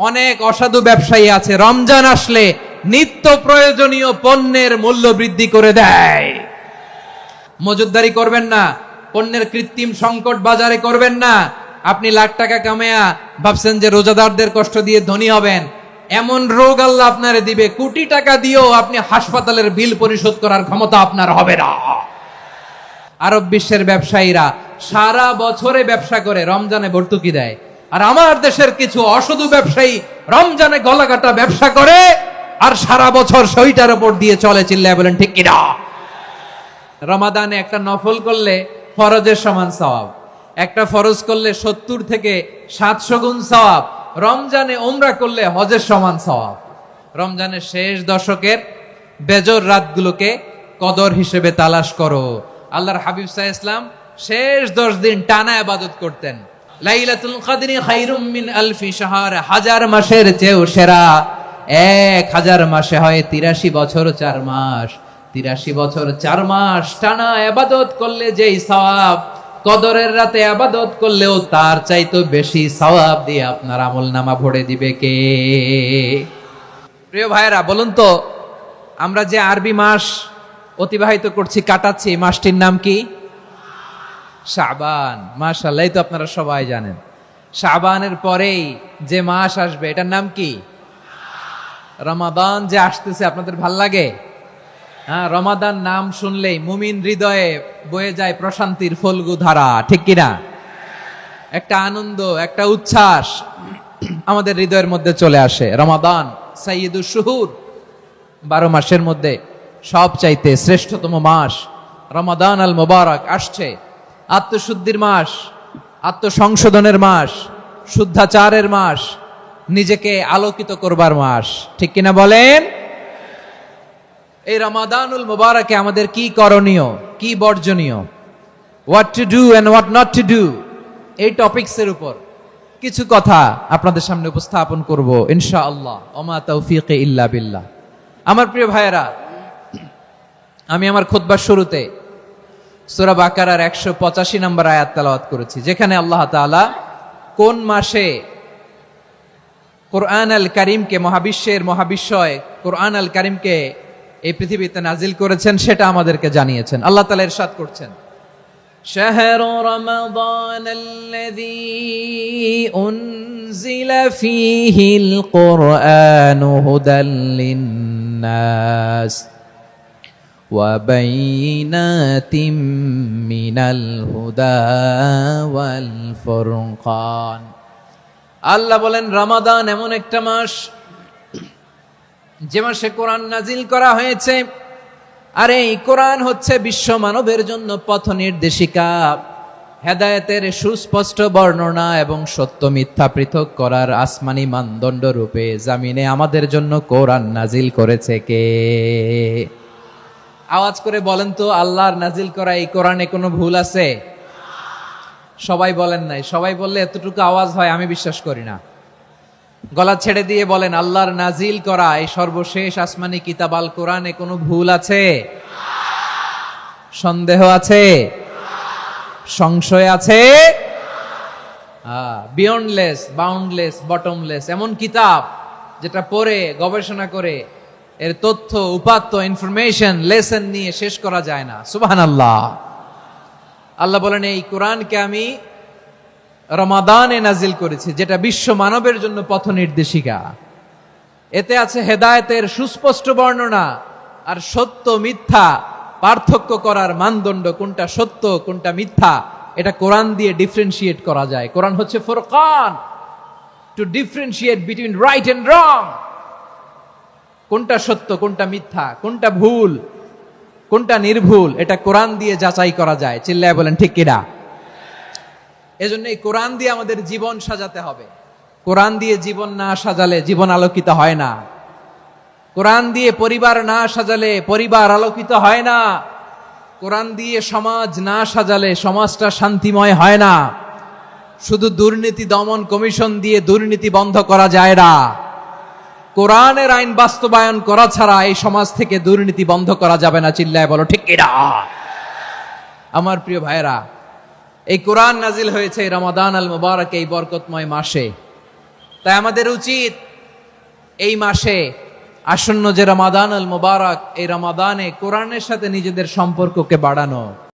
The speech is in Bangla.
অনেক অসাধু ব্যবসায়ী আছে রমজান আসলে নিত্য প্রয়োজনীয় পণ্যের মূল্য বৃদ্ধি করে দেয়। মজুতদারি করবেন না, পণ্যের কৃত্রিম সংকট বাজারে করবেন না। আপনি লাখ টাকা কামায়া ভাবছেন যে রোজাদারদের কষ্ট দিয়ে ধনী হবেন, এমন রোগ আল্লাহ আপনারে দিবে, কোটি টাকা দিয়েও আপনি হাসপাতালের বিল পরিশোধ করার ক্ষমতা আপনার হবে না। আরব বিশ্বের ব্যবসায়ীরা সারা বছরে ব্যবসা করে, রমজানে ভর্তুকি দেয়। আর আমার দেশের কিছু অসাধু ব্যবসায়ী রমজানে গলাকাটা ব্যবসা করে আর সারা বছর সইটার উপর দিয়ে চলে। চিল্লায় বলেন ঠিক কিনা? রমাদানে একটা নফল করলে ফরজের সমান সওয়াব, একটা ফরজ করলে 70 থেকে 700 গুণ সওয়াব, রমজানে উমরা করলে হজের সমান সওয়াব। রমজানের শেষ দশকের বেজর রাতগুলোকে কদর হিসেবে তালাশ করো। আল্লাহর হাবিব সাল্লাল্লাহু আলাইহি ওয়াসাল্লাম শেষ 10 দিন টানা ইবাদত করতেন। লাইলাতুল কদরি খায়রুম মিন আলফি শাহর, 1000 মাসের চেয়েও সেরা। 1000 মাসে হয় 83 বছর 4 মাস। 83 বছর 4 মাস টানা ইবাদত করলে যেই সওয়াব, কদরের রাতে ইবাদত করলেও তার চাইতে বেশি সওয়াব দিয়ে আপনার আমলনামা ভরে দিবে কে? প্রিয় ভাইরা, বলুন তো, আমরা যে আরবি মাস অতিবাহিত করছি, কাটাচ্ছি, মাসটির নাম কি? শাবান। মাশাআল্লাহ, এই তো আপনারা সবাই জানেন। শাবানের পরেই যে মাস আসবে এটার নাম কি? রমাদান। যে আসতেছে আপনাদের ভাল লাগে? হ্যাঁ, রমাদান নাম শুনলেই মুমিন হৃদয়ে বয়ে যায় প্রশান্তির ফল্গু ধারা, ঠিক কিনা? একটা আনন্দ, একটা উচ্ছ্বাস আমাদের হৃদয়ের মধ্যে চলে আসে। রমাদান সাইয়্যিদুশ শুহুর, 12 মাসের মধ্যে সবচাইতে শ্রেষ্ঠতম মাস রমাদান আল মুবারক আসছে। আত্মশুদ্ধির মাস, আত্মসংশোধনের মাস, শুদ্ধাচারের মাস, নিজেকে আলোকিত করবার মাস, ঠিক কিনা বলেন? এই রমাদানুল মুবারকে আমাদের কি করণীয়, কি বর্জনীয়, what to do and what not to do, এই টপিকসের উপর কিছু কথা আপনাদের সামনে উপস্থাপন করব ইনশাআল্লাহ। ওমা তাওফীকি ইল্লা বিল্লাহ। আমার প্রিয় ভাইয়েরা, আমি আমার খুতবার শুরুতে সূরা বাকারার 185 নম্বর আয়াত তেলাওয়াত করেছি, যেখানে আল্লাহ তাআলা কোন মাসে কোরআন আল কারীমকে, মহাবিশ্বের মহাবিশ্বয় কোরআন আল কারীমকে এই পৃথিবীতে নাজিল করেছেন সেটা আমাদেরকে জানিয়েছেন। আল্লাহ তাআলা ইরশাদ করছেন, শাহরু রমাদানাল্লাযী উনজিলা ফীহিল কুরআনু হুদাল লিন্নাস ওয়া বাইনাতিম মিনাল হুদা ওয়াল ফুরকান। আল্লাহ বলেন, রমাদান এমন একটা মাস যে মাসে কোরআন নাজিল করা হয়েছে। আর এই কোরআন হচ্ছে বিশ্ব মানবের জন্য পথ নির্দেশিকা, হেদায়েতের সুস্পষ্ট বর্ণনা এবং সত্য মিথ্যা পৃথক করার আসমানি মানদণ্ড রূপে জামিনে আমাদের জন্য কোরআন নাজিল করেছে কে? আওয়াজ করে বলেন তো, আল্লাহর নাজিল করা এই কোরআনে কোনো ভুল আছে? সবাই বলেন নাই। সবাই বললে এতটুকু আওয়াজ হয় আমি বিশ্বাস করি না। গলা ছেড়ে দিয়ে বলেন, আল্লাহর নাজিল করা এই সর্বশেষ আসমানি কিতাব আল কোরআনে কোনো ভুল আছে? সন্দেহ আছে? সংশয় আছে? বিয়ন্ডলেস, বাউন্ডলেস, বটমলেস, এমন কিতাব যেটা পড়ে গবেষণা করে এর তথ্য, উপাত্ত, ইনফরমেশন, লেসন নিয়ে শেষ করা যায় না। সুবহানাল্লাহ। আল্লাহ বলেন, এই কোরআনকে আমি রমাদানে নাজিল করেছি, যেটা বিশ্ব মানবের জন্য পথ নির্দেশিকা। এতে আছে হেদায়েতের সুস্পষ্ট বর্ণনা আর সত্য মিথ্যা পার্থক্য করার মানদণ্ড, কোনটা সত্য কোনটা মিথ্যা এটা কোরআন দিয়ে ডিফারেন্সিয়েট করা যায়। কোরআন হচ্ছে ফুরকান, to differentiate between right and wrong. কোনটা সত্য, কোনটা মিথ্যা, কোনটা ভুল, কোনটা নির্ভুল, এটা কোরআন দিয়ে যাচাই করা যায়। চিল্লায় বলেন ঠিক কিনা? এজন্য এই কোরআন দিয়ে আমাদের জীবন সাজাতে হবে। কোরআন দিয়ে জীবন না সাজালে জীবন আলোকিত হয় না। কোরআন দিয়ে পরিবার না সাজালে পরিবার আলোকিত হয় না। কোরআন দিয়ে সমাজ না সাজালে সমাজটা শান্তিময় হয় না। শুধু দুর্নীতি দমন কমিশন দিয়ে দুর্নীতি বন্ধ করা যায় না। কোরআনের আইন বাস্তবায়ন করা ছাড়া এই সমাজ থেকে দুর্নীতি বন্ধ করা যাবে না। চিল্লায় বলো ঠিক কিনা? আমার প্রিয় ভাইয়েরা, এই কোরআন নাজিল হয়েছে রমাদান আল মুবারক, এই বরকতময় মাসে। তাই আমাদের উচিত এই মাসে আসন্ন যে রমাদান আল মুবারক, এই রমাদানে কোরআনের সাথে নিজেদের সম্পর্ককে বাড়ানো।